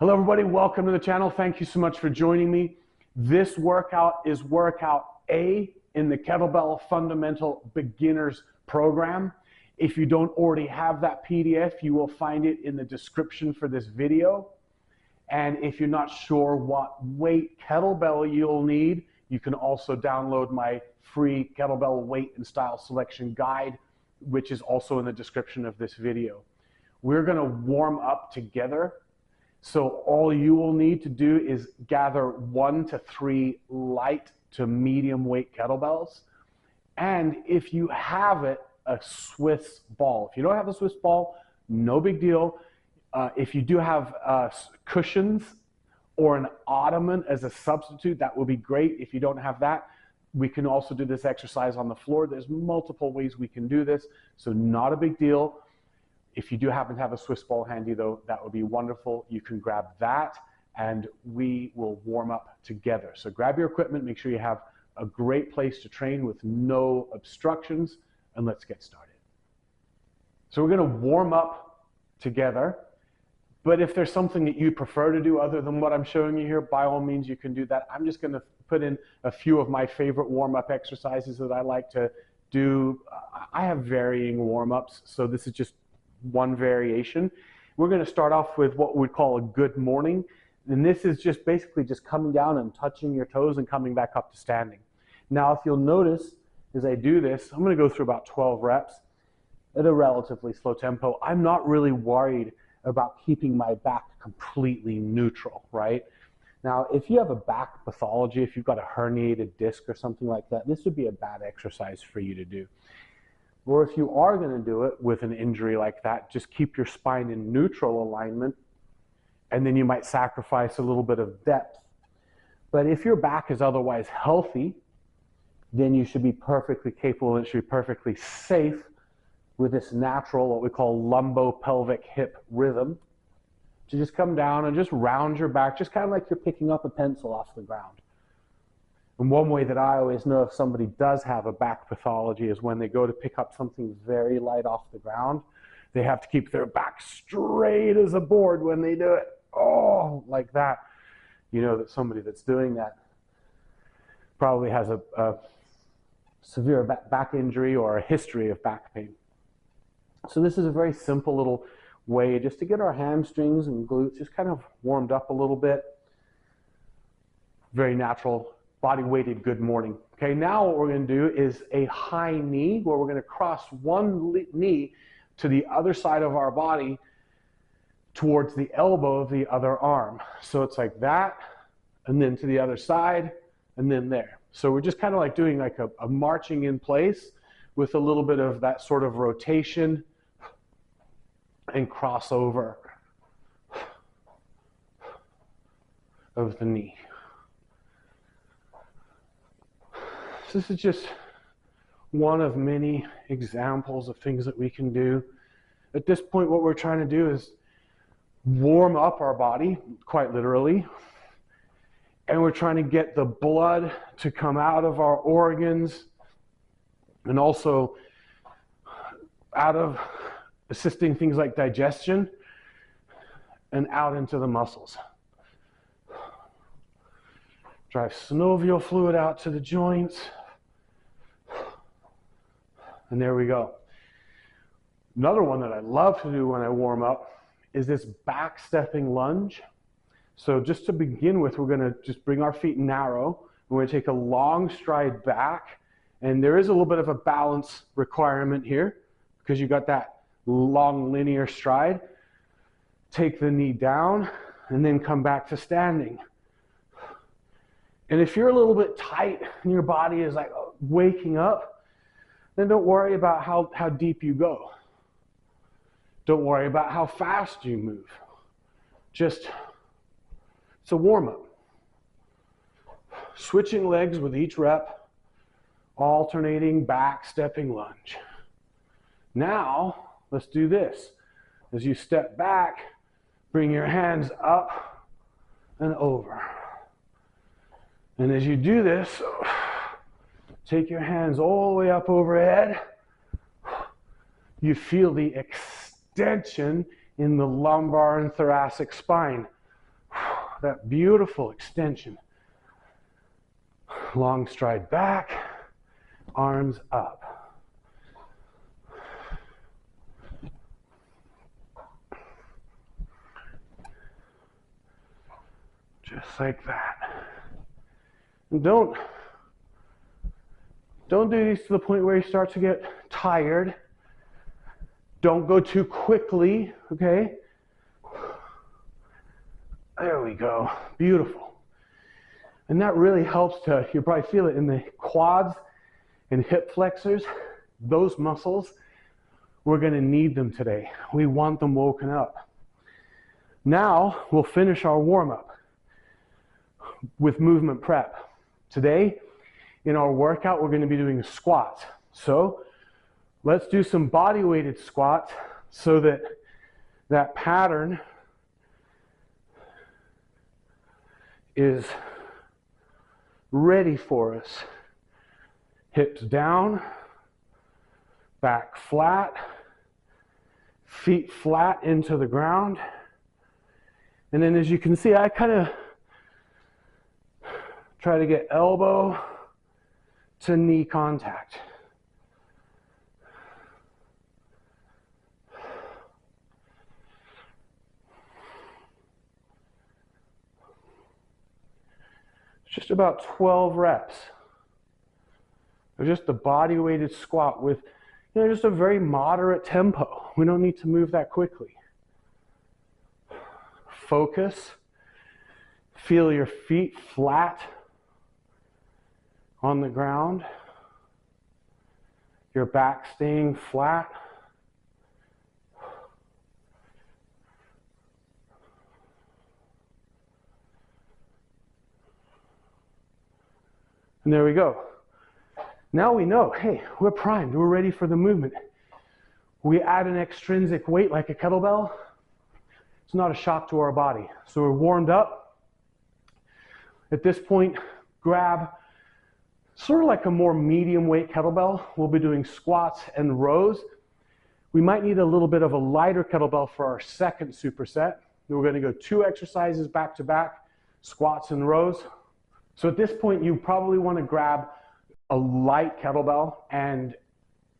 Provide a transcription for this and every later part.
Hello everybody, welcome to the channel. Thank you so much for joining me. This workout is workout A in the Kettlebell Fundamental Beginners Program. If you don't already have that PDF, you will find it in the description for this video. And if you're not sure what weight kettlebell you'll need, you can also download my free kettlebell weight and style selection guide, which is also in the description of this video. We're gonna warm up together. So all you will need to do is gather 1 to 3 light to medium weight kettlebells. And if you have it, a Swiss ball. If you don't have a Swiss ball, no big deal. If you do have cushions or an ottoman as a substitute, that would be great. If you don't have that, we can also do this exercise on the floor. There's multiple ways we can do this, so not a big deal. If you do happen to have a Swiss ball handy though, that would be wonderful. You can grab that and we will warm up together. So grab your equipment, make sure you have a great place to train with no obstructions, and let's get started. So we're gonna warm up together, but if there's something that you prefer to do other than what I'm showing you here, by all means you can do that. I'm just gonna put in a few of my favorite warm-up exercises that I like to do. I have varying warm-ups, so this is just one variation. We're going to start off with what we'd call a good morning, and this is just basically just coming down and touching your toes and coming back up to standing. Now if you'll notice as I do this, I'm going to go through about 12 reps at a relatively slow tempo. I'm not really worried about keeping my back completely neutral, right? Now if you have a back pathology, if you've got a herniated disc or something like that, this would be a bad exercise for you to do. Or if you are going to do it with an injury like that, just keep your spine in neutral alignment, and then you might sacrifice a little bit of depth. But if your back is otherwise healthy, then you should be perfectly capable and it should be perfectly safe with this natural, what we call lumbo-pelvic hip rhythm, to just come down and just round your back, just kind of like you're picking up a pencil off the ground. And one way that I always know if somebody does have a back pathology is when they go to pick up something very light off the ground, they have to keep their back straight as a board when they do it. Oh, like that. You know that somebody that's doing that probably has a severe back injury or a history of back pain. So this is a very simple little way just to get our hamstrings and glutes just kind of warmed up a little bit. Very natural. Body weighted good morning. Okay, now what we're going to do is a high knee where we're going to cross one knee to the other side of our body towards the elbow of the other arm. So it's like that, and then to the other side, and then there. So we're just kind of like doing like a marching in place with a little bit of that sort of rotation and crossover of the knee. This is just one of many examples of things that we can do. At this point, what we're trying to do is warm up our body, quite literally, and we're trying to get the blood to come out of our organs and also out of assisting things like digestion and out into the muscles. Drive synovial fluid out to the joints. And there we go. Another one that I love to do when I warm up is this back stepping lunge. So just to begin with, we're going to just bring our feet narrow. We're going to take a long stride back. And there is a little bit of a balance requirement here because you got that long linear stride. Take the knee down and then come back to standing. And if you're a little bit tight and your body is like waking up, then don't worry about how deep you go. Don't worry about how fast you move. Just, it's a warm-up. Switching legs with each rep, alternating back stepping lunge. Now, let's do this. As you step back, bring your hands up and over. And as you do this, take your hands all the way up overhead. You feel the extension in the lumbar and thoracic spine. that beautiful extension. Long stride back, arms up. Just like that. And don't do these to the point where you start to get tired. Don't go too quickly, okay? There we go. Beautiful. And that really helps to, you'll probably feel it in the quads and hip flexors. Those muscles, we're going to need them today. We want them woken up. Now, we'll finish our warm-up with movement prep. Today, in our workout, we're going to be doing squats. So, let's do some body-weighted squats so that that pattern is ready for us. Hips down, back flat, feet flat into the ground. And then as you can see, I kind of try to get elbow to knee contact. Just about 12 reps. Or just a body-weighted squat with, just a very moderate tempo. We don't need to move that quickly. Focus. Feel your feet flat on the ground. Your back staying flat. And there we go. Now we know, hey, we're primed, we're ready for the movement. We add an extrinsic weight like a kettlebell, it's not a shock to our body. So we're warmed up. At this point, grab sort of like a more medium weight kettlebell. We'll be doing squats and rows. We might need a little bit of a lighter kettlebell for our second superset. We're going to go 2 exercises back to back, squats and rows. So at this point, you probably want to grab a light kettlebell, and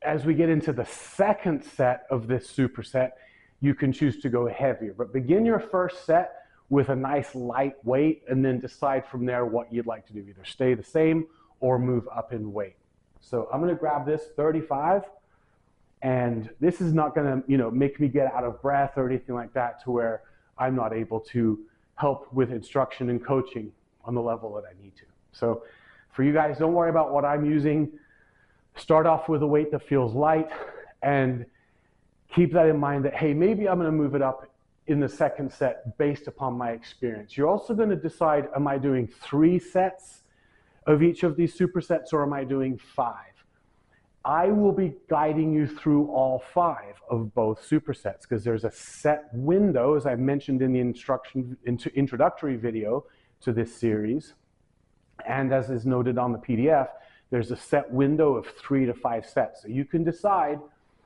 as we get into the second set of this superset, you can choose to go heavier. But begin your first set with a nice light weight, and then decide from there what you'd like to do. Either stay the same or move up in weight. So I'm going to grab this 35, and this is not going to, make me get out of breath or anything like that to where I'm not able to help with instruction and coaching on the level that I need to. So for you guys, don't worry about what I'm using. Start off with a weight that feels light, and keep that in mind that, hey, maybe I'm going to move it up in the second set based upon my experience. You're also going to decide, am I doing 3 sets of each of these supersets, or am I doing 5? I will be guiding you through all 5 of both supersets, because there's a set window, as I mentioned in the introductory video to this series, and as is noted on the PDF, there's a set window of 3 to 5 sets. So you can decide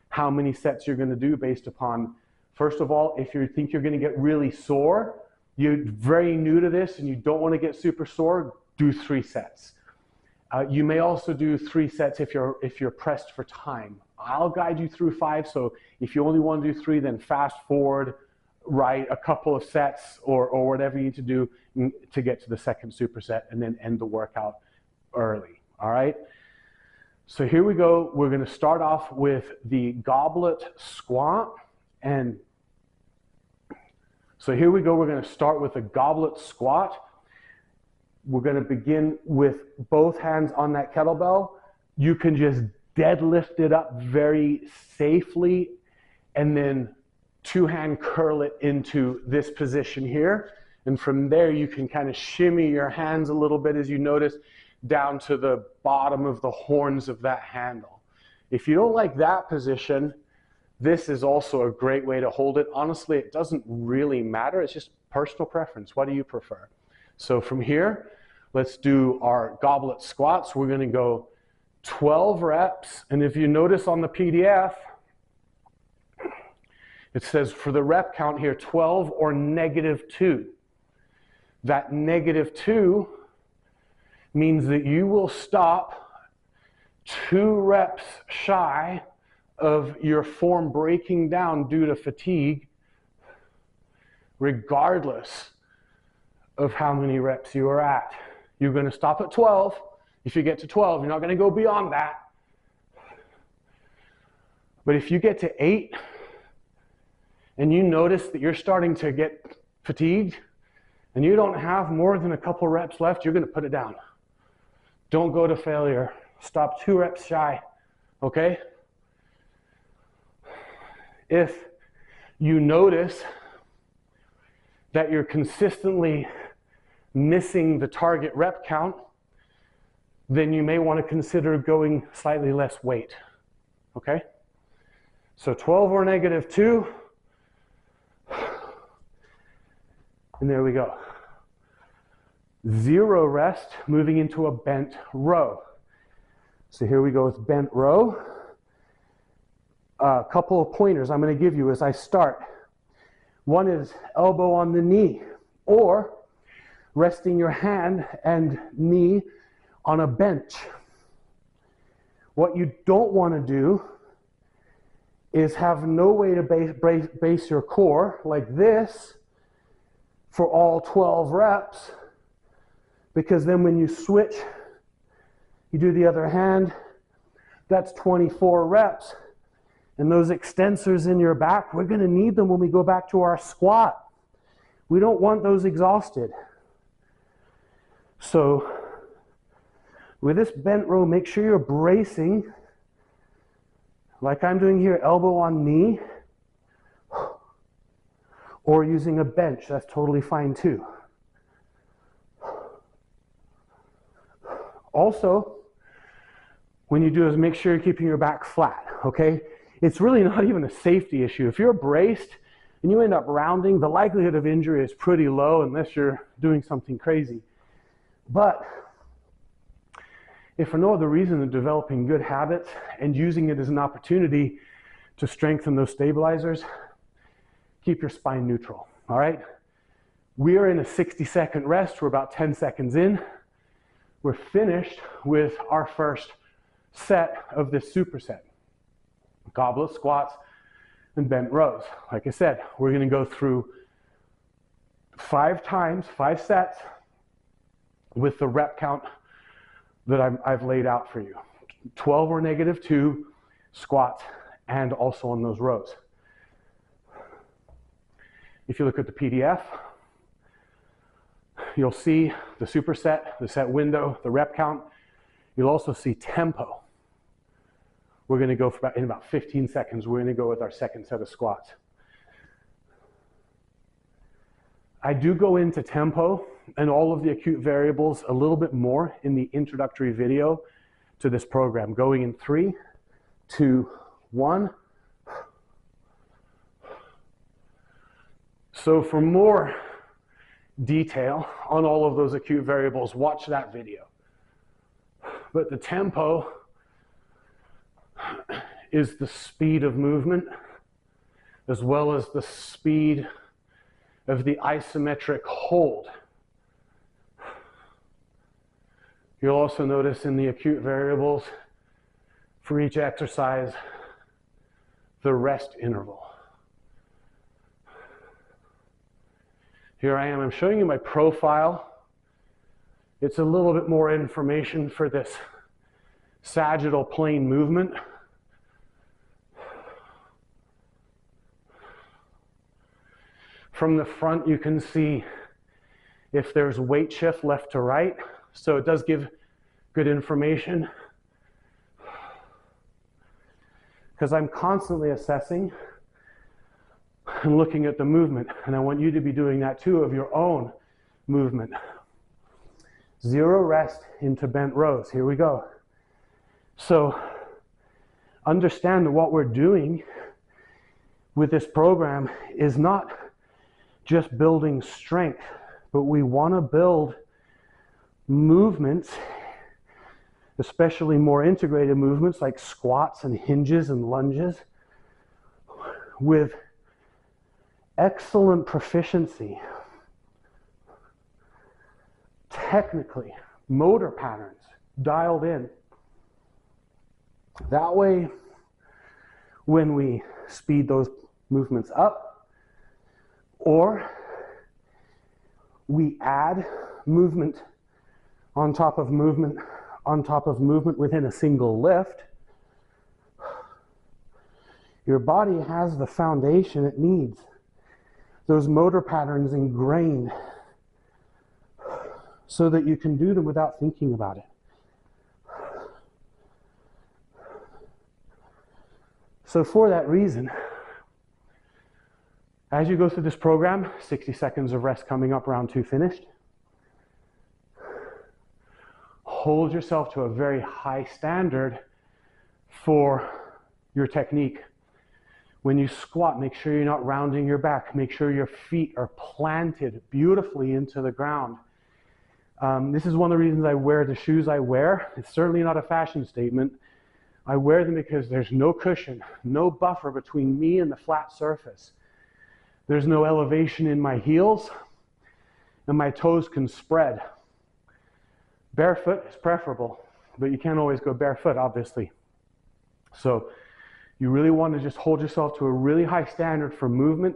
how many sets you're going to do based upon, first of all, if you think you're going to get really sore, you're very new to this and you don't want to get super sore, do 3 sets. You may also do 3 sets if you're pressed for time. I'll guide you through 5, so if you only want to do 3, then fast forward, write a couple of sets or whatever you need to do to get to the second superset, and then end the workout early, all right? So here we go. We're going to start off with the goblet squat. And so here we go. We're going to start with a goblet squat. We're going to begin with both hands on that kettlebell. You can just deadlift it up very safely, and then 2-hand curl it into this position here. And from there, you can kind of shimmy your hands a little bit, as you notice, down to the bottom of the horns of that handle. If you don't like that position, this is also a great way to hold it. Honestly, it doesn't really matter. It's just personal preference. What do you prefer? So from here, let's do our goblet squats. We're going to go 12 reps. And if you notice on the PDF, it says for the rep count here, 12 or -2. That -2 means that you will stop 2 reps shy of your form breaking down due to fatigue, regardless of how many reps you are at. You're going to stop at 12. If you get to 12, you're not going to go beyond that. But if you get to 8 and you notice that you're starting to get fatigued and you don't have more than a couple reps left, you're going to put it down. Don't go to failure. Stop 2 reps shy, okay? If you notice that you're consistently missing the target rep count, then you may want to consider going slightly less weight, okay? So 12 or -2, and there we go. 0 rest, moving into a bent row. So here we go with bent row. A couple of pointers I'm going to give you as I start. One is elbow on the knee, or resting your hand and knee on a bench. What you don't want to do is have no way to base your core like this for all 12 reps, because then when you switch, you do the other hand, that's 24 reps. And those extensors in your back, we're going to need them when we go back to our squat. We don't want those exhausted. So with this bent row, make sure you're bracing like I'm doing here, elbow on knee, or using a bench. That's totally fine too. Also, when you do is make sure you're keeping your back flat, okay? It's really not even a safety issue. If you're braced and you end up rounding, the likelihood of injury is pretty low unless you're doing something crazy. But if for no other reason than developing good habits and using it as an opportunity to strengthen those stabilizers, keep your spine neutral, all right? We are in a 60-second rest. We're about 10 seconds in. We're finished with our first set of this superset. Goblet squats and bent rows. Like I said, we're going to go through 5 times, 5 sets with the rep count that I've laid out for you. 12 or -2 squats, and also on those rows. If you look at the PDF, you'll see the superset, the set window, the rep count. You'll also see tempo. We're going to go in about 15 seconds. We're going to go with our second set of squats. I do go into tempo and all of the acute variables a little bit more in the introductory video to this program, going in 3, 2, 1. So for more detail on all of those acute variables, watch that video. But the tempo is the speed of movement as well as the speed of the isometric hold. You'll also notice in the acute variables for each exercise the rest interval. Here I am, I'm showing you my profile. It's a little bit more information for this sagittal plane movement. From the front, you can see if there's weight shift left to right. So it does give good information, because I'm constantly assessing and looking at the movement, and I want you to be doing that too of your own movement. 0 rest into bent rows. Here we go. So understand that what we're doing with this program is not just building strength, but we want to build movements, especially more integrated movements like squats and hinges and lunges, with excellent proficiency. technically, motor patterns dialed in. That way, when we speed those movements up, or we add movement on top of movement on top of movement within a single lift, your body has the foundation it needs. Those motor patterns ingrained so that you can do them without thinking about it. So for that reason, as you go through this program, 60 seconds of rest coming up, round 2 finished. Hold yourself to a very high standard for your technique. When you squat, make sure you're not rounding your back. Make sure your feet are planted beautifully into the ground. This is one of the reasons I wear the shoes I wear. It's certainly not a fashion statement. I wear them because there's no cushion, no buffer between me and the flat surface. There's no elevation in my heels, and my toes can spread. Barefoot is preferable, but you can't always go barefoot, obviously. So you really want to just hold yourself to a really high standard for movement,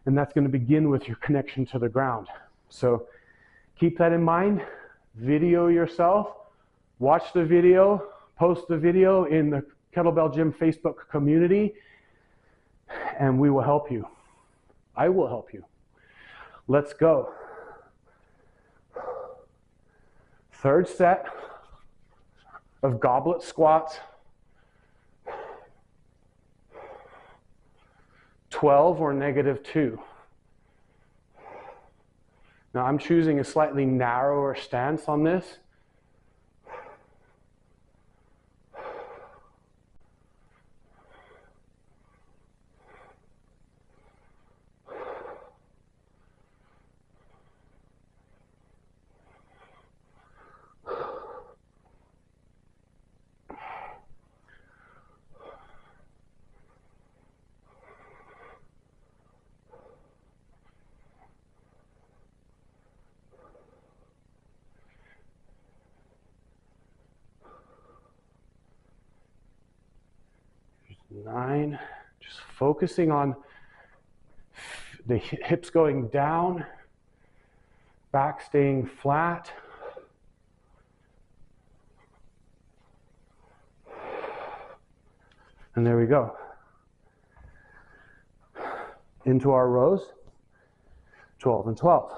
and that's going to begin with your connection to the ground. So keep that in mind. Video yourself, watch the video, post the video in the Kettlebell Gym Facebook community, and we will help you. I will help you. Let's go. Third set of goblet squats. 12 or -2. Now I'm choosing a slightly narrower stance on this. Nine, just focusing on the hips going down, back staying flat. And there we go. Into our rows, 12 and 12.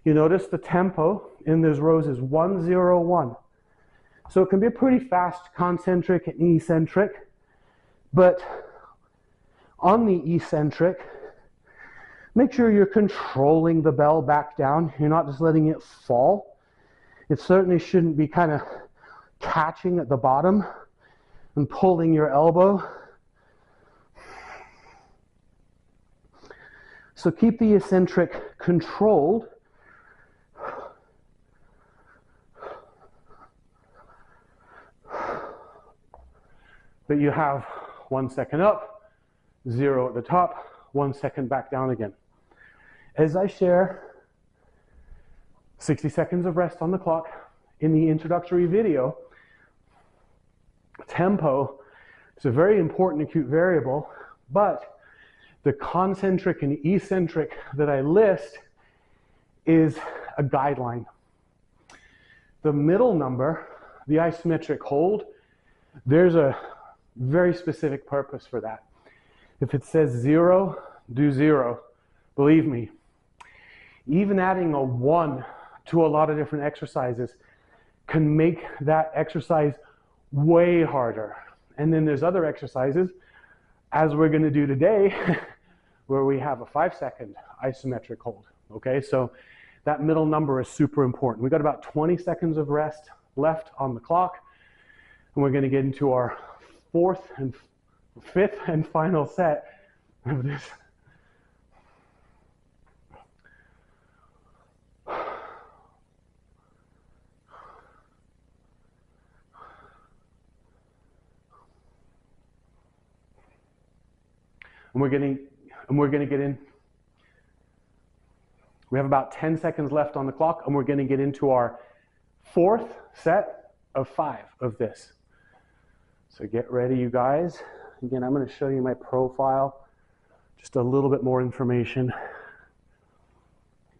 You notice the tempo in those rows is 1-0-1. So it can be a pretty fast concentric and eccentric, but on the eccentric, make sure you're controlling the bell back down. You're not just letting it fall. It certainly shouldn't be kind of catching at the bottom and pulling your elbow. So keep the eccentric controlled. But you have 1 second up, 0 at the top, 1 second back down again. As I share 60 seconds of rest on the clock in the introductory video, tempo is a very important acute variable, but the concentric and eccentric that I list is a guideline. The middle number, the isometric hold, there's a very specific purpose for that. If it says 0, do 0. Believe me, even adding a 1 to a lot of different exercises can make that exercise way harder. And then there's other exercises, as we're going to do today, where we have a 5-second isometric hold. Okay, so that middle number is super important. We've got about 20 seconds of rest left on the clock, and we're going to get into our fifth and final set of this And we're gonna get in. We have about 10 seconds left on the clock, and we're gonna get into our 4th set of 5 of this. So get ready, you guys. Again, I'm gonna show you my profile, just a little bit more information.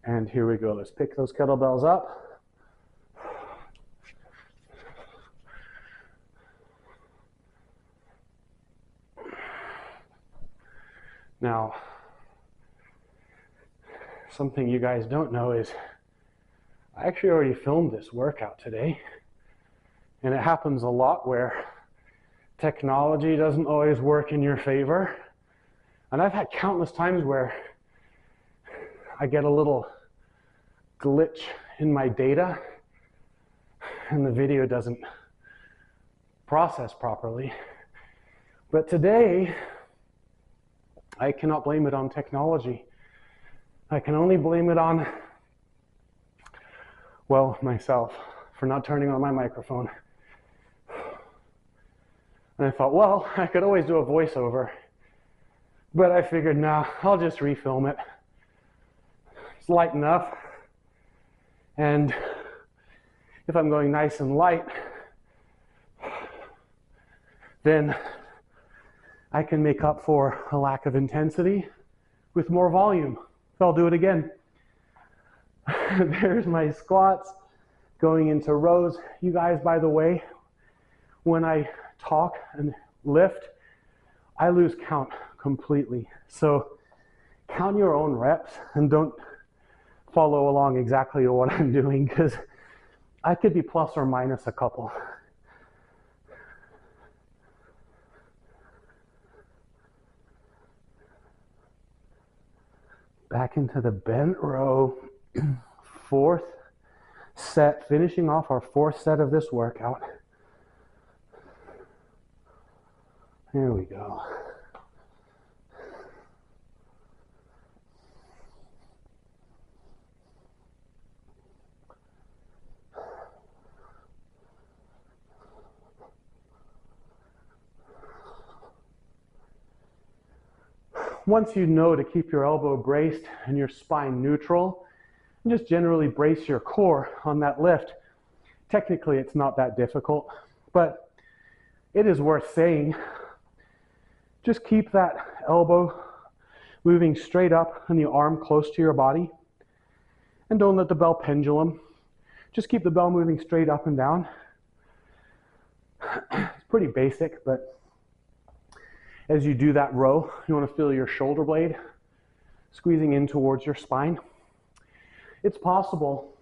And here we go. Let's pick those kettlebells up. Now, something you guys don't know is I actually already filmed this workout today, and it happens a lot where technology doesn't always work in your favor. And I've had countless times where I get a little glitch in my data and the video doesn't process properly. But today, I cannot blame it on technology. I can only blame it on, well, myself for not turning on my microphone. And I thought, well, I could always do a voiceover. But I figured, nah, I'll just refilm it. It's light enough. And if I'm going nice and light, then I can make up for a lack of intensity with more volume. So I'll do it again. There's my squats going into rows. You guys, by the way, when I talk and lift, I lose count completely. So count your own reps and don't follow along exactly what I'm doing, because I could be plus or minus a couple. Back into the bent row, 4th set, finishing off our 4th set of this workout. Here we go. Once you know to keep your elbow braced and your spine neutral, and just generally brace your core on that lift, technically it's not that difficult, but it is worth saying, just keep that elbow moving straight up and the arm close to your body, and don't let the bell pendulum. Just keep the bell moving straight up and down. It's pretty basic, but as you do that row, you want to feel your shoulder blade squeezing in towards your spine. It's possible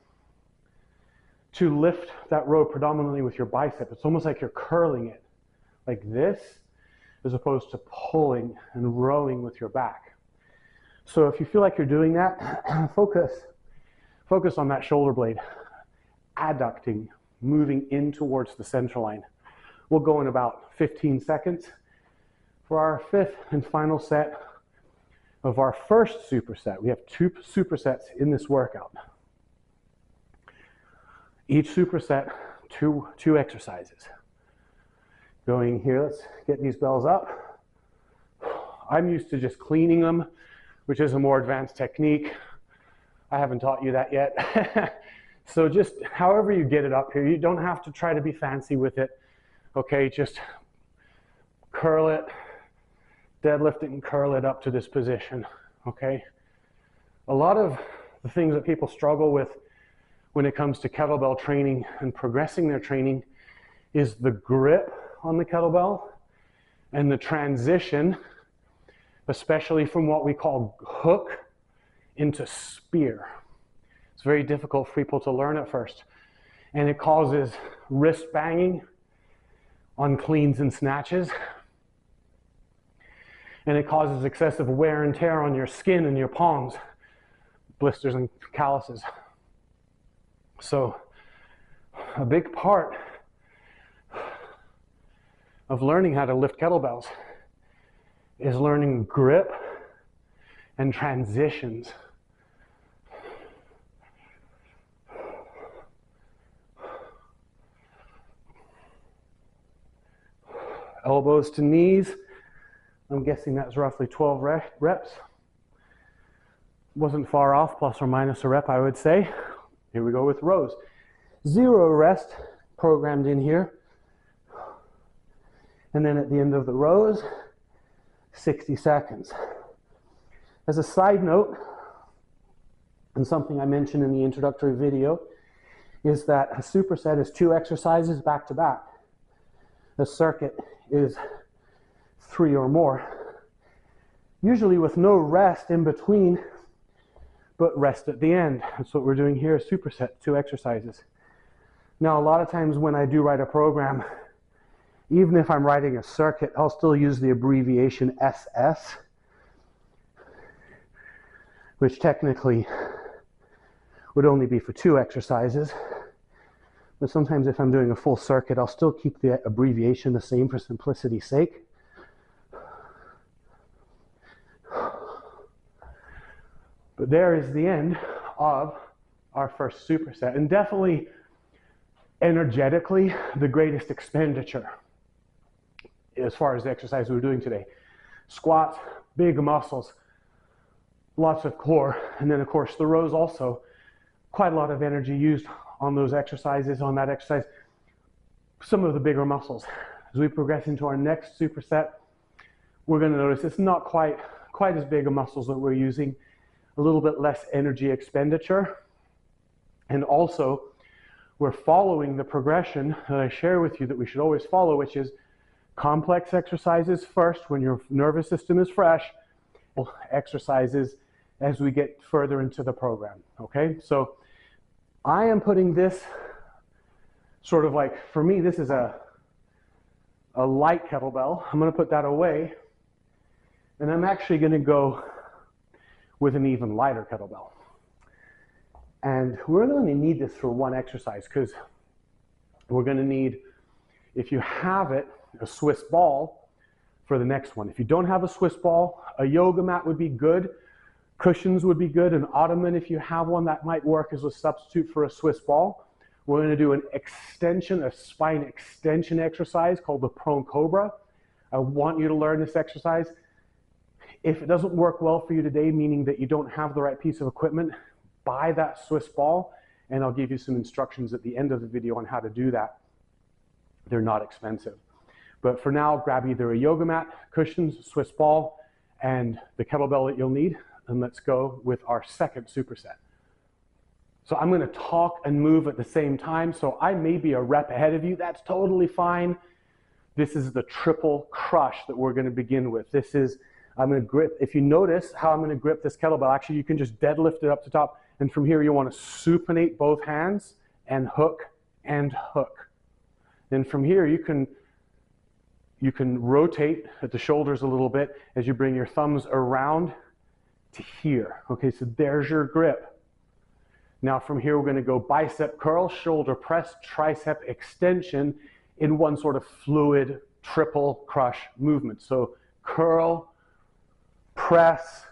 to lift that row predominantly with your bicep. It's almost like you're curling it like this, as opposed to pulling and rowing with your back. So if you feel like you're doing that, focus on that shoulder blade, adducting, moving in towards the central line. We'll go in about 15 seconds. For our 5th and final set of our 1st superset. We have 2 supersets in this workout. Each superset, two exercises. Going here, let's get these bells up. I'm used to just cleaning them, which is a more advanced technique. I haven't taught you that yet. So just however you get it up here, you don't have to try to be fancy with it. Okay, just curl it, deadlift it and curl it up to this position, okay? A lot of the things that people struggle with when it comes to kettlebell training and progressing their training is the grip on the kettlebell and the transition, especially from what we call hook into spear. It's very difficult for people to learn at first, and it causes wrist banging on cleans and snatches. And it causes excessive wear and tear on your skin and your palms, blisters and calluses. So a big part of learning how to lift kettlebells is learning grip and transitions. Elbows to knees, I'm guessing that's roughly 12 reps. Wasn't far off, plus or minus a rep, I would say. Here we go with rows. 0 rest programmed in here. And then at the end of the rows, 60 seconds. As a side note, and something I mentioned in the introductory video, is that a superset is 2 exercises back to back. A circuit is 3 or more. Usually with no rest in between, but rest at the end. That's what we're doing here, a superset, 2 exercises. Now, a lot of times when I do write a program, even if I'm writing a circuit, I'll still use the abbreviation SS, which technically would only be for 2 exercises. But sometimes if I'm doing a full circuit, I'll still keep the abbreviation the same for simplicity's sake. But there is the end of our first superset, and definitely energetically the greatest expenditure as far as the exercise we're doing today. Squats, big muscles, lots of core, and then of course the rows also. Quite a lot of energy used on those exercises, on that exercise. Some of the bigger muscles. As we progress into our next superset, we're going to notice it's not quite as big of muscles that we're using, a little bit less energy expenditure, and also we're following the progression that I share with you that we should always follow, which is complex exercises first when your nervous system is fresh, exercises as we get further into the program. Okay, so I am putting this sort of like, for me, this is a light kettlebell. I'm going to put that away, and I'm actually going to go with an even lighter kettlebell. And we're going to need this for one exercise because we're going to need, if you have it, a Swiss ball for the next one. If you don't have a Swiss ball, a yoga mat would be good. Cushions would be good. An ottoman, if you have one, that might work as a substitute for a Swiss ball. We're going to do an extension, a spine extension exercise called the prone cobra. I want you to learn this exercise. If it doesn't work well for you today, meaning that you don't have the right piece of equipment, buy that Swiss ball, and I'll give you some instructions at the end of the video on how to do that. They're not expensive. But for now, grab either a yoga mat, cushions, Swiss ball, and the kettlebell that you'll need, and let's go with our second superset. So I'm going to talk and move at the same time, so I may be a rep ahead of you. That's totally fine. This is the triple crush that we're going to begin with. This is, I'm going to grip, if you notice how I'm going to grip this kettlebell, actually you can just deadlift it up to top, and from here you want to supinate both hands and hook and hook. Then from here you can rotate at the shoulders a little bit as you bring your thumbs around to here. Okay, so there's your grip. Now from here we're going to go bicep curl, shoulder press, tricep extension in one sort of fluid triple crush movement. So curl, press,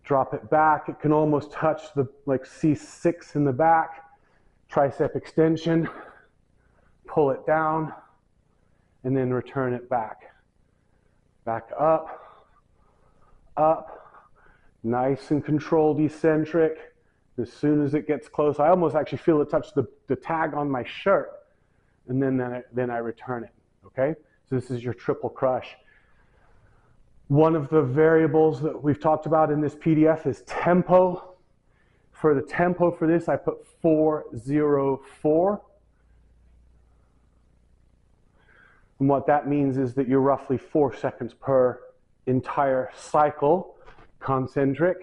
drop it back. It can almost touch the like C6 in the back. Tricep extension, pull it down, and then return it back. Back up, nice and controlled eccentric. As soon as it gets close, I almost actually feel it touch the tag on my shirt, and then I return it, okay? So this is your triple crush. One of the variables that we've talked about in this PDF is tempo. For the tempo for this, I put 4-0-4. And what that means is that you're roughly 4 seconds per entire cycle, concentric,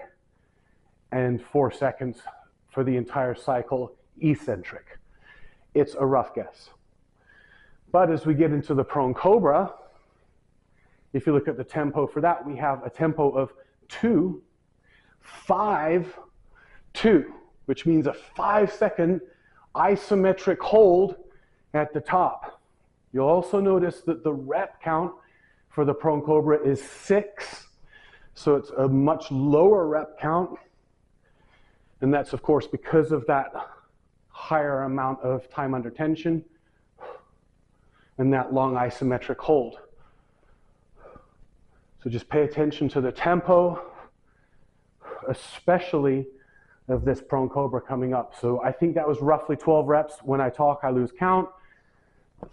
and 4 seconds for the entire cycle, eccentric. It's a rough guess. But as we get into the prone cobra, if you look at the tempo for that, we have a tempo of 2, 5, 2, which means a 5-second isometric hold at the top. You'll also notice that the rep count for the prone cobra is 6, so it's a much lower rep count, and that's of course because of that higher amount of time under tension and that long isometric hold. So just pay attention to the tempo, especially of this prone cobra coming up. So I think that was roughly 12 reps. When I talk, I lose count.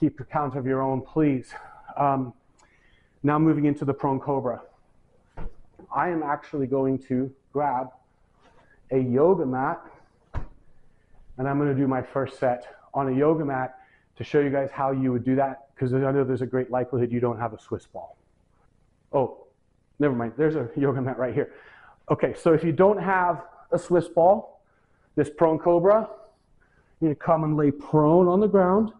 Keep your count of your own, please. Now moving into the prone cobra. I am actually going to grab a yoga mat, and I'm going to do my first set on a yoga mat to show you guys how you would do that, because I know there's a great likelihood you don't have a Swiss ball. Oh, never mind. There's a yoga mat right here. Okay, so if you don't have a Swiss ball, this prone cobra, you're going to come and lay prone on the ground,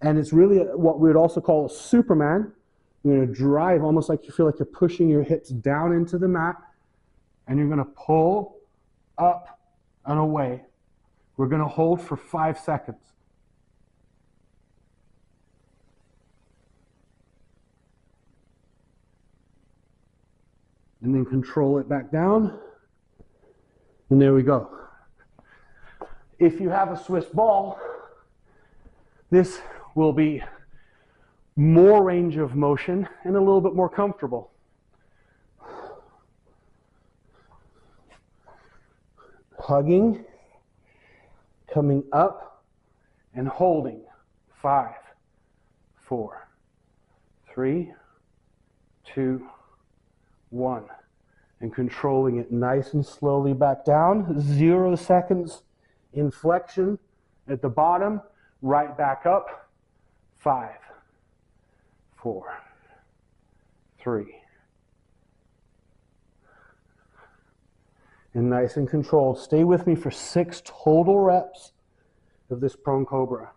and it's really what we would also call a Superman. You're going to drive almost like you feel like you're pushing your hips down into the mat, and you're going to pull up and away. We're going to hold for 5 seconds. And then control it back down. And there we go. If you have a Swiss ball, this will be more range of motion and a little bit more comfortable. Hugging, coming up, and holding. 5, 4, 3, 2, 1. And controlling it nice and slowly back down. 0 seconds inflection at the bottom, right back up. 5, 4, 3. And nice and controlled. Stay with me for 6 total reps of this prone cobra.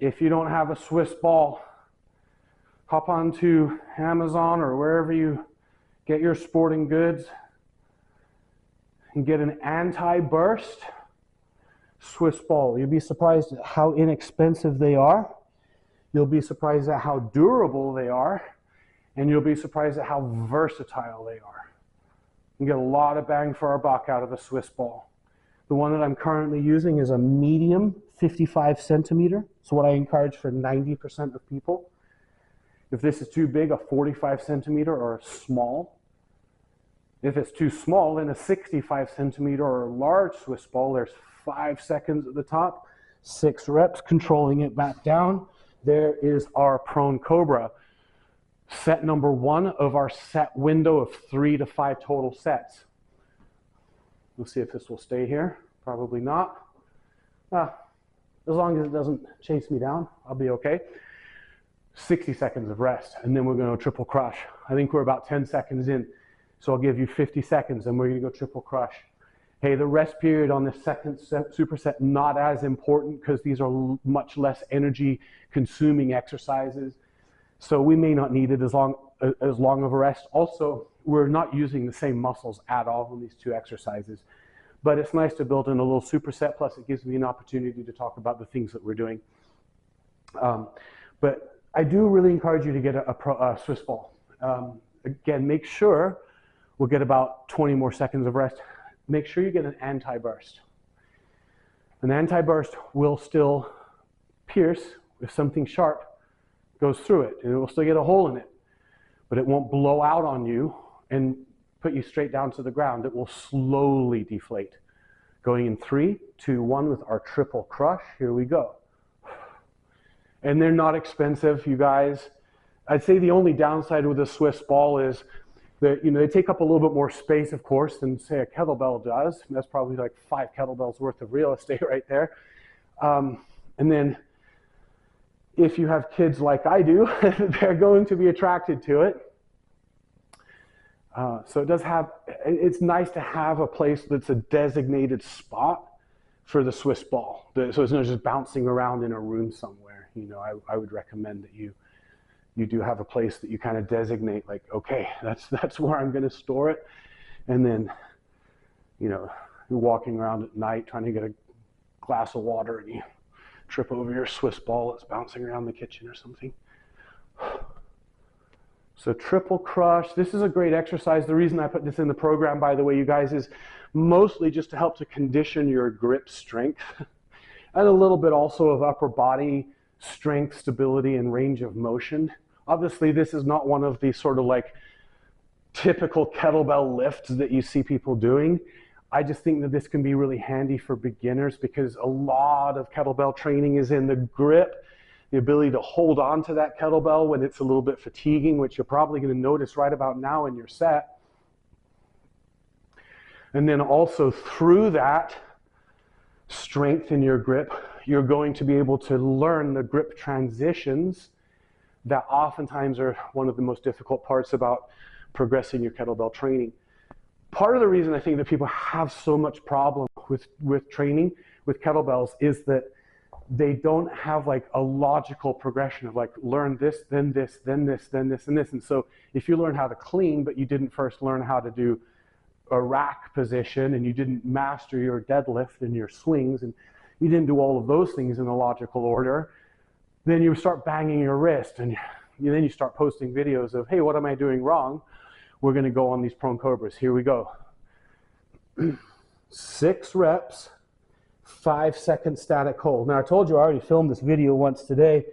If you don't have a Swiss ball, hop onto Amazon or wherever you get your sporting goods and get an anti-burst Swiss ball. You'll be surprised at how inexpensive they are. You'll be surprised at how durable they are. And you'll be surprised at how versatile they are. You get a lot of bang for our buck out of a Swiss ball. The one that I'm currently using is a medium 55 centimeter. So what I encourage for 90% of people. If this is too big, a 45 centimeter or a small. If it's too small, then a 65 centimeter or a large Swiss ball. There's 5 seconds at the top, 6 reps, controlling it back down. There is our prone cobra. Set number 1 of our set window of 3 to 5 total sets. We'll see if this will stay here. Probably not. As long as it doesn't chase me down, I'll be okay. 60 seconds of rest, and then we're going to triple crush. I think we're about 10 seconds in, so I'll give you 50 seconds, and we're going to go triple crush. Hey, the rest period on the second superset, not as important because these are much less energy consuming exercises. So we may not need it as long of a rest. Also, we're not using the same muscles at all in these 2 exercises. But it's nice to build in a little superset, plus it gives me an opportunity to talk about the things that we're doing. But I do really encourage you to get a Swiss ball. Again, make sure we'll get about 20 more seconds of rest. Make sure you get an anti-burst. An anti-burst will still pierce if something sharp goes through it, and it will still get a hole in it, but it won't blow out on you and put you straight down to the ground. It will slowly deflate. Going in 3, 2, 1 with our triple crush. Here we go. And they're not expensive, you guys. I'd say the only downside with a Swiss ball is that, they take up a little bit more space, of course, than say a kettlebell does. That's probably like 5 kettlebells worth of real estate right there. And then if you have kids like I do, they're going to be attracted to it. So it's nice to have a place that's a designated spot for the Swiss ball. So it's not just bouncing around in a room somewhere. I would recommend that you do have a place that you kind of designate, like, okay, that's where I'm going to store it. And then, you're walking around at night trying to get a glass of water and you trip over your Swiss ball that's bouncing around the kitchen or something. So triple crush, this is a great exercise. The reason I put this in the program, by the way, you guys, is mostly just to help to condition your grip strength and a little bit also of upper body strength, stability, and range of motion. Obviously, this is not one of these sort of like typical kettlebell lifts that you see people doing. I just think that this can be really handy for beginners because a lot of kettlebell training is in the grip, the ability to hold on to that kettlebell when it's a little bit fatiguing, which you're probably going to notice right about now in your set. And then also through that strength in your grip, you're going to be able to learn the grip transitions that oftentimes are one of the most difficult parts about progressing your kettlebell training. Part of the reason I think that people have so much problem with training with kettlebells is that they don't have like a logical progression of like learn this, then this, then this, then this, and this. And so if you learn how to clean, but you didn't first learn how to do a rack position and you didn't master your deadlift and your swings and you didn't do all of those things in a logical order, then you start banging your wrist and then you start posting videos of, hey, what am I doing wrong? We're going to go on these prone cobras. Here we go. 6 reps, 5-second static hold. Now I told you I already filmed this video once today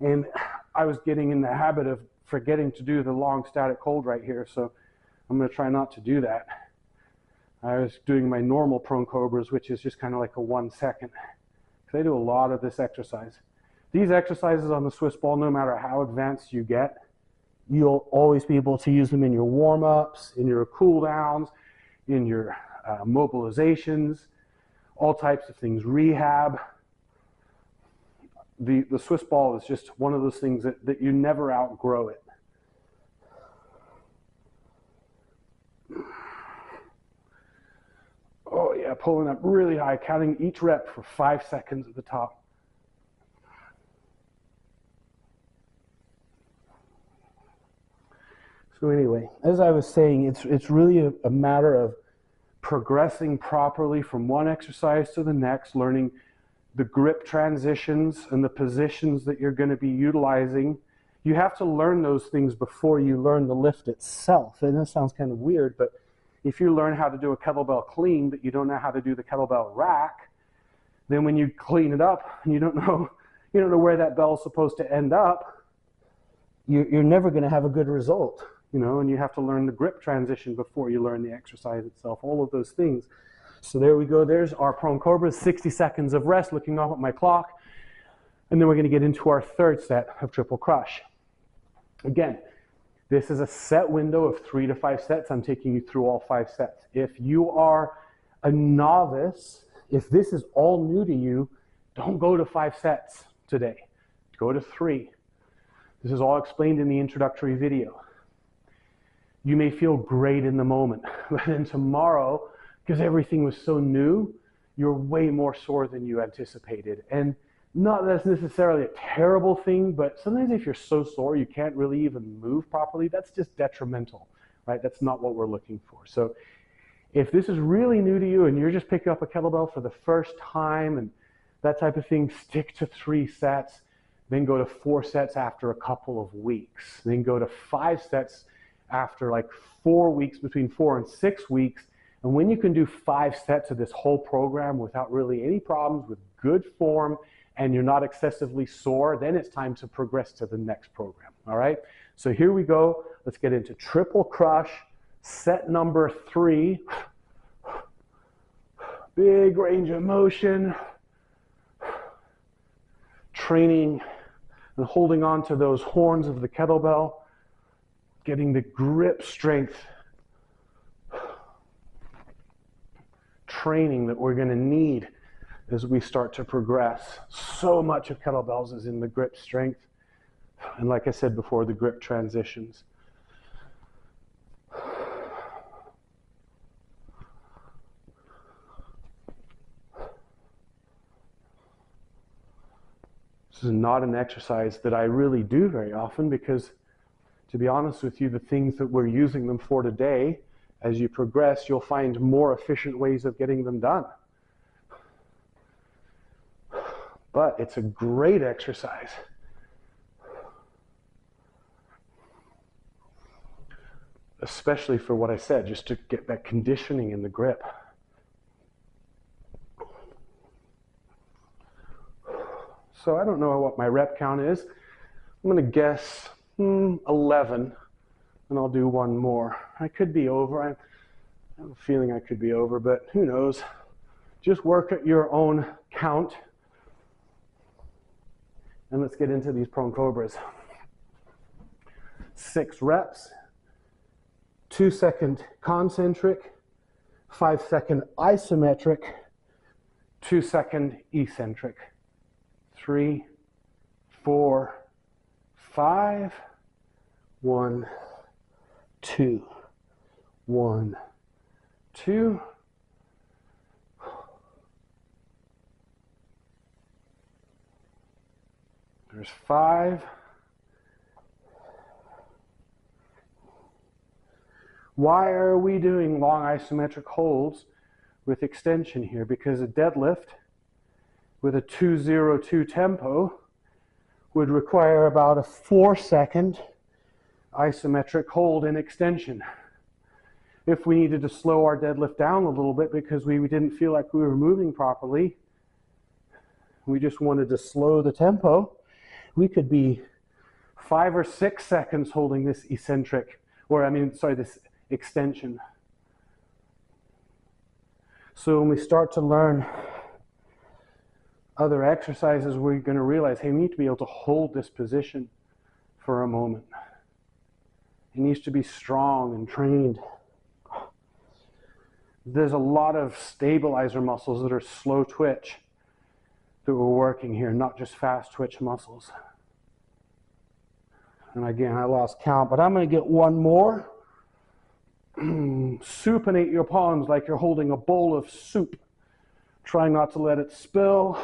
and I was getting in the habit of forgetting to do the long static hold right here, so I'm going to try not to do that. I was doing my normal prone cobras, which is just kind of like a 1 second. Because I do a lot of this exercise. These exercises on the Swiss ball, no matter how advanced you get, you'll always be able to use them in your warm-ups, in your cool-downs, in your mobilizations, all types of things, rehab. The Swiss ball is just one of those things that you never outgrow it. Oh yeah, pulling up really high, counting each rep for 5 seconds at the top. So anyway, as I was saying, it's really a matter of progressing properly from one exercise to the next, learning the grip transitions and the positions that you're going to be utilizing. You have to learn those things before you learn the lift itself. And that sounds kind of weird, but if you learn how to do a kettlebell clean, but you don't know how to do the kettlebell rack, then when you clean it up and you don't know where that bell is supposed to end up, you're never going to have a good result. And you have to learn the grip transition before you learn the exercise itself, all of those things. So there we go. There's our prone cobras, 60 seconds of rest, looking off at my clock. And then we're going to get into our third set of triple crush. Again, this is a set window of 3 to 5 sets. I'm taking you through all 5 sets. If you are a novice, if this is all new to you, don't go to 5 sets today. Go to 3. This is all explained in the introductory video. You may feel great in the moment, but then tomorrow, because everything was so new, you're way more sore than you anticipated. And not that it's necessarily a terrible thing, but sometimes if you're so sore you can't really even move properly, that's just detrimental, right? That's not what we're looking for. So if this is really new to you and you're just picking up a kettlebell for the first time and that type of thing, stick to 3 sets, then go to 4 sets after a couple of weeks, then go to 5 sets after like 4 weeks, between 4 and 6 weeks. And when you can do 5 sets of this whole program without really any problems, with good form, and you're not excessively sore, then it's time to progress to the next program, all right? So here we go. Let's get into triple crush, set number 3. Big range of motion, training and holding on to those horns of the kettlebell, getting the grip strength training that we're going to need as we start to progress. So much of kettlebells is in the grip strength. And like I said before, the grip transitions. This is not an exercise that I really do very often because, to be honest with you, the things that we're using them for today, as you progress, you'll find more efficient ways of getting them done. But it's a great exercise. Especially for what I said, just to get that conditioning in the grip. So I don't know what my rep count is. I'm going to guess 11, and I'll do one more. I could be over. I have a feeling I could be over, but who knows? Just work at your own count. And let's get into these prone cobras. 6 reps, 2-second concentric, 5-second isometric, 2-second eccentric. 3, 4, 5, 1, 2, 1, 2. There's 5. Why are we doing long isometric holds with extension here? Because a deadlift with a 2-0-2 tempo would require about a 4-second isometric hold in extension. If we needed to slow our deadlift down a little bit because we didn't feel like we were moving properly, we just wanted to slow the tempo, we could be 5 or 6 seconds holding this eccentric, this extension. So when we start to learn other exercises, we're going to realize, hey, we need to be able to hold this position for a moment. It needs to be strong and trained. There's a lot of stabilizer muscles that are slow twitch that we're working here, not just fast twitch muscles. And again, I lost count, but I'm going to get one more. Supinate your palms like you're holding a bowl of soup. Try not to let it spill.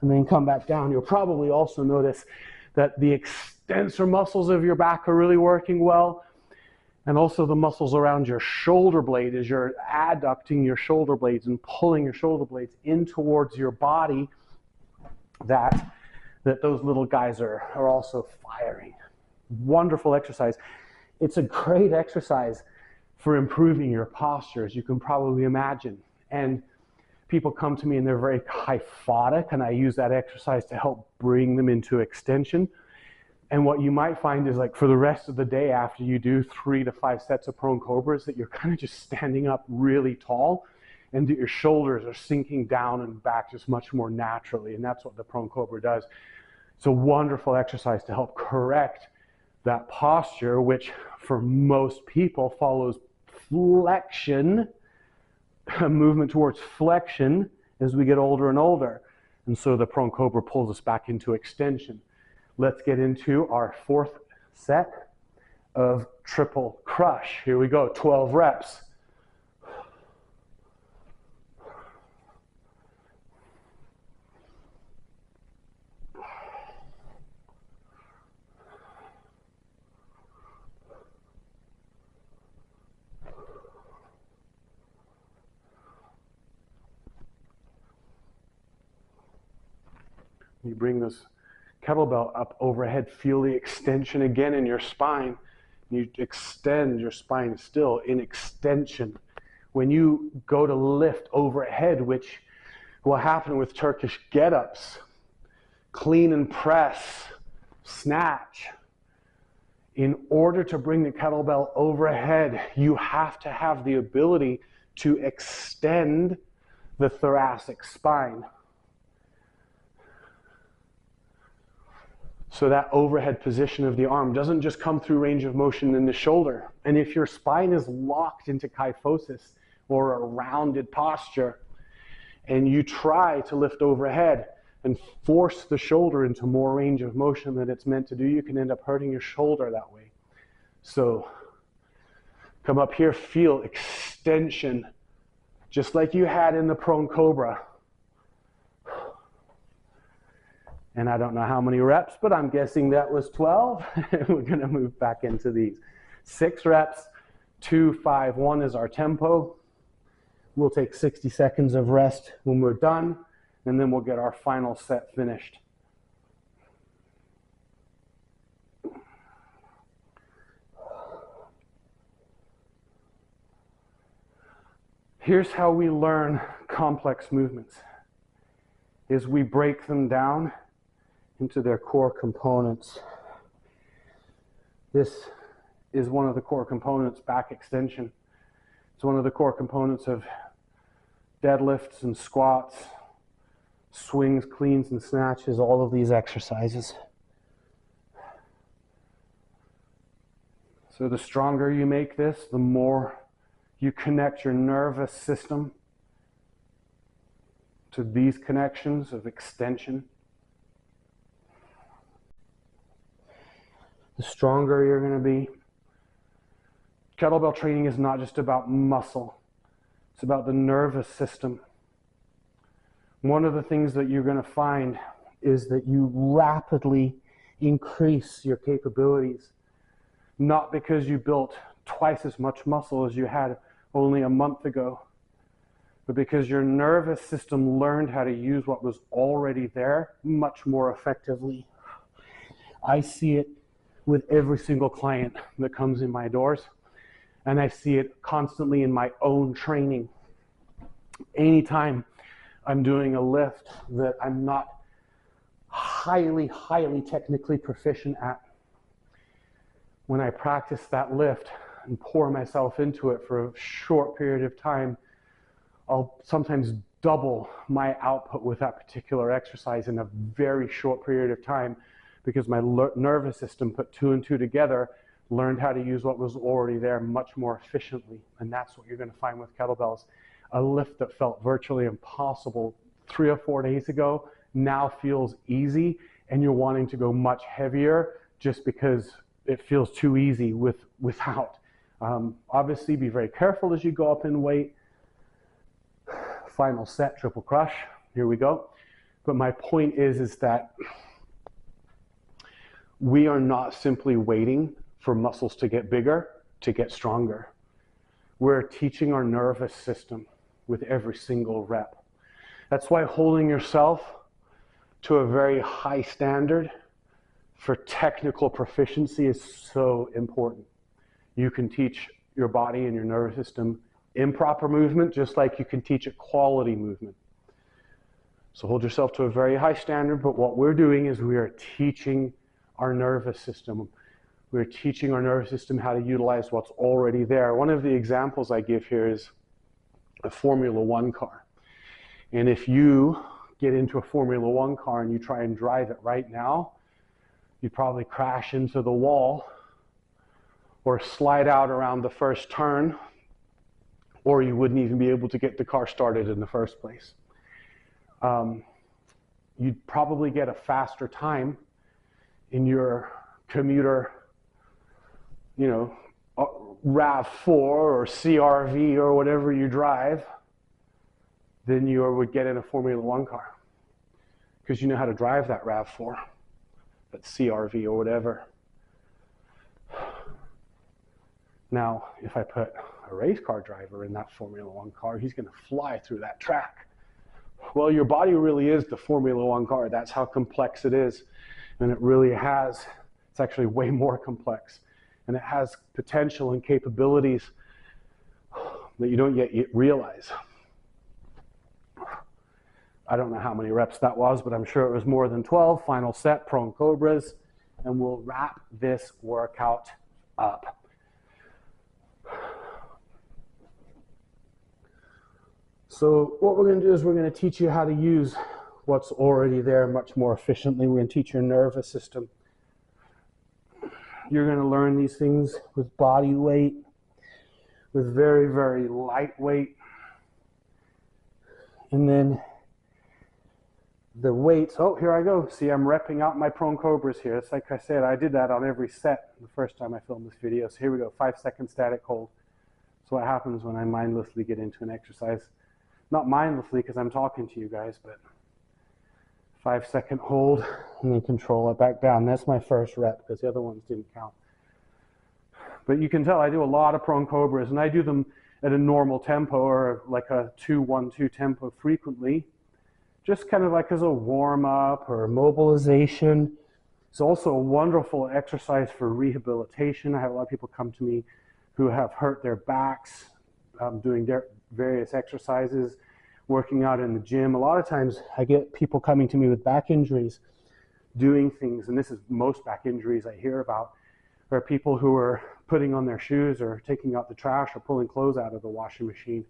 And then come back down. You'll probably also notice that the extensor muscles of your back are really working well. And also the muscles around your shoulder blade as you're adducting your shoulder blades and pulling your shoulder blades in towards your body, that those little guys are also firing. Wonderful exercise. It's a great exercise for improving your posture, as you can probably imagine. And people come to me and they're very kyphotic, and I use that exercise to help bring them into extension. And what you might find is, like, for the rest of the day after you do 3 to 5 sets of prone cobras, that you're kind of just standing up really tall and that your shoulders are sinking down and back just much more naturally. And that's what the prone cobra does. It's a wonderful exercise to help correct that posture, which for most people follows flexion, a movement towards flexion as we get older and older. And so the prone cobra pulls us back into extension. Let's get into our 4th set of triple crush. Here we go, 12 reps. You bring this kettlebell up overhead, feel the extension again in your spine. You extend your spine still in extension. When you go to lift overhead, which will happen with Turkish get-ups, clean and press, snatch, in order to bring the kettlebell overhead, you have to have the ability to extend the thoracic spine. So that overhead position of the arm doesn't just come through range of motion in the shoulder. And if your spine is locked into kyphosis or a rounded posture, and you try to lift overhead and force the shoulder into more range of motion than it's meant to do, you can end up hurting your shoulder that way. So come up here, feel extension, just like you had in the prone cobra. And I don't know how many reps, but I'm guessing that was 12. We're going to move back into these. 6 reps, 2, 5, 1 is our tempo. We'll take 60 seconds of rest when we're done, and then we'll get our final set finished. Here's how we learn complex movements, is we break them down into their core components. This is one of the core components, back extension. It's one of the core components of deadlifts and squats, swings, cleans, and snatches, all of these exercises. So the stronger you make this, the more you connect your nervous system to these connections of extension. The stronger you're going to be. Kettlebell training is not just about muscle. It's about the nervous system. One of the things that you're going to find is that you rapidly increase your capabilities. Not because you built twice as much muscle as you had only a month ago, but because your nervous system learned how to use what was already there much more effectively. I see it with every single client that comes in my doors, and I see it constantly in my own training. Anytime I'm doing a lift that I'm not highly technically proficient at, when I practice that lift and pour myself into it for a short period of time, I'll sometimes double my output with that particular exercise in a very short period of time, because my nervous system put two and two together, learned how to use what was already there much more efficiently. And that's what you're going to find with kettlebells. A lift that felt virtually impossible 3 or 4 days ago now feels easy, and you're wanting to go much heavier just because it feels too easy without. Obviously, be very careful as you go up in weight. Final set, triple crush. Here we go. But my point is that we are not simply waiting for muscles to get bigger, to get stronger. We're teaching our nervous system with every single rep. That's why holding yourself to a very high standard for technical proficiency is so important. You can teach your body and your nervous system improper movement just like you can teach it quality movement. So hold yourself to a very high standard, but what we're doing is we are teaching our nervous system. We're teaching our nervous system how to utilize what's already there. One of the examples I give here is a Formula One car. And if you get into a Formula One car and you try and drive it right now, you'd probably crash into the wall or slide out around the first turn, or you wouldn't even be able to get the car started in the first place. You'd probably get a faster time in your commuter, RAV4 or CRV or whatever you drive than you would get in a Formula One car, because you know how to drive that RAV4, that CRV or whatever. Now, if I put a race car driver in that Formula One car, he's going to fly through that track. Well, your body really is the Formula One car. That's how complex it is. And it really it's actually way more complex. And it has potential and capabilities that you don't yet realize. I don't know how many reps that was, but I'm sure it was more than 12. Final set, prone cobras, and we'll wrap this workout up. So what we're going to do is we're going to teach you how to use what's already there much more efficiently. We're going to teach your nervous system. You're going to learn these things with body weight, with very, very light weight. And then the weights, oh, here I go. See, I'm repping out my prone cobras here. It's like I said, I did that on every set the first time I filmed this video. So here we go, 5-second static hold. So what happens when I mindlessly get into an exercise? Not mindlessly because I'm talking to you guys, but 5-second hold and then control it back down. That's my first rep because the other ones didn't count. But you can tell I do a lot of prone cobras, and I do them at a normal tempo or like a 2-1-2 tempo frequently, just kind of like as a warm-up or mobilization. It's also a wonderful exercise for rehabilitation. I have a lot of people come to me who have hurt their backs doing their various exercises, working out in the gym. A lot of times I get people coming to me with back injuries doing things, and this is most back injuries I hear about, are people who are putting on their shoes or taking out the trash or pulling clothes out of the washing machine.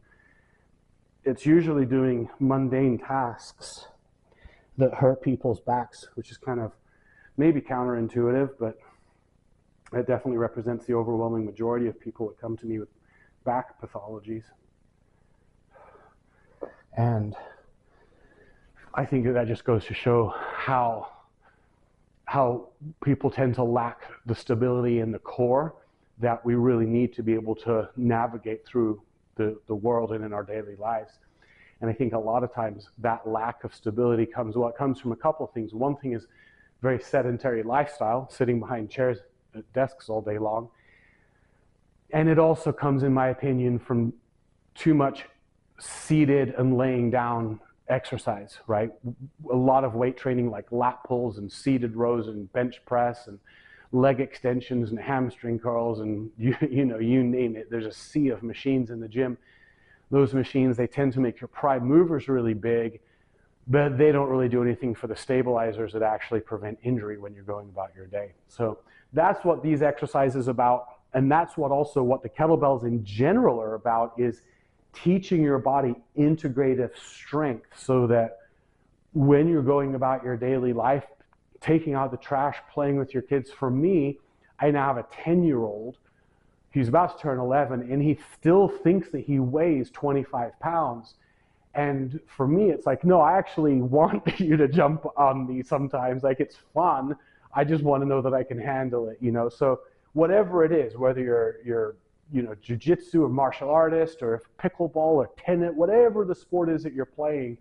It's usually doing mundane tasks that hurt people's backs, which is kind of maybe counterintuitive, but it definitely represents the overwhelming majority of people that come to me with back pathologies. And I think that just goes to show how people tend to lack the stability in the core that we really need to be able to navigate through the world and in our daily lives. And I think a lot of times that lack of stability comes from a couple of things. One thing is very sedentary lifestyle, sitting behind chairs at desks all day long. And it also comes, in my opinion, from too much seated and laying down exercise, right? A lot of weight training like lat pulls and seated rows and bench press and leg extensions and hamstring curls and you name it. There's a sea of machines in the gym. Those machines, they tend to make your prime movers really big, but they don't really do anything for the stabilizers that actually prevent injury when you're going about your day. So that's what these exercises are about, and that's what the kettlebells in general are about, is teaching your body integrative strength so that when you're going about your daily life, taking out the trash, playing with your kids. For me, I now have a 10-year-old. He's about to turn 11, and he still thinks that he weighs 25 pounds. And for me, it's like, no, I actually want you to jump on me sometimes. Like, it's fun. I just want to know that I can handle it, So whatever it is, whether you're jiu-jitsu or martial artist or pickleball or tennis, whatever the sport is that you're playing,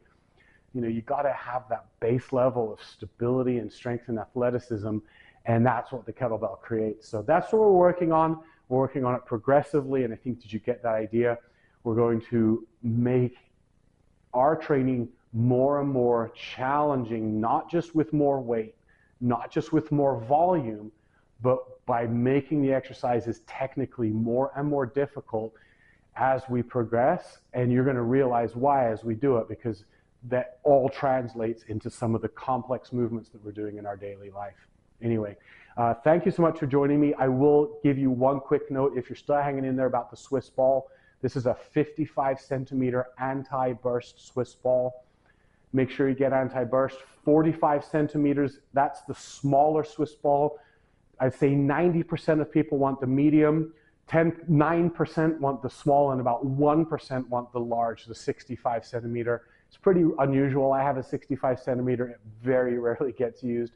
you got to have that base level of stability and strength and athleticism, and that's what the kettlebell creates. So that's what we're working on. We're working on it progressively, and I think, did you get that idea? We're going to make our training more and more challenging, not just with more weight, not just with more volume, but by making the exercises technically more and more difficult as we progress. And you're going to realize why as we do it, because that all translates into some of the complex movements that we're doing in our daily life. Anyway, thank you so much for joining me. I will give you one quick note if you're still hanging in there about the Swiss ball. This is a 55 centimeter anti-burst Swiss ball. Make sure you get anti-burst. 45 centimeters, that's the smaller Swiss ball. I'd say 90% of people want the medium, 9% want the small, and about 1% want the large, the 65 centimeter. It's pretty unusual. I have a 65 centimeter. It very rarely gets used.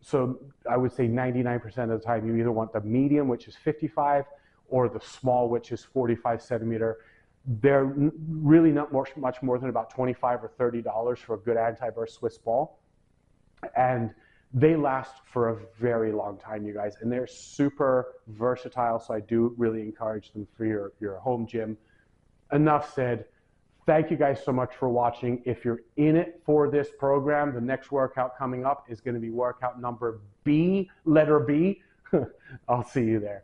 So I would say 99% of the time you either want the medium, which is 55, or the small, which is 45 centimeter. They're really not much more than about $25 or $30 for a good anti-burst Swiss ball. And they last for a very long time, you guys. And they're super versatile, so I do really encourage them for your home gym. Enough said. Thank you guys so much for watching. If you're in it for this program, the next workout coming up is going to be workout number B, letter B. I'll see you there.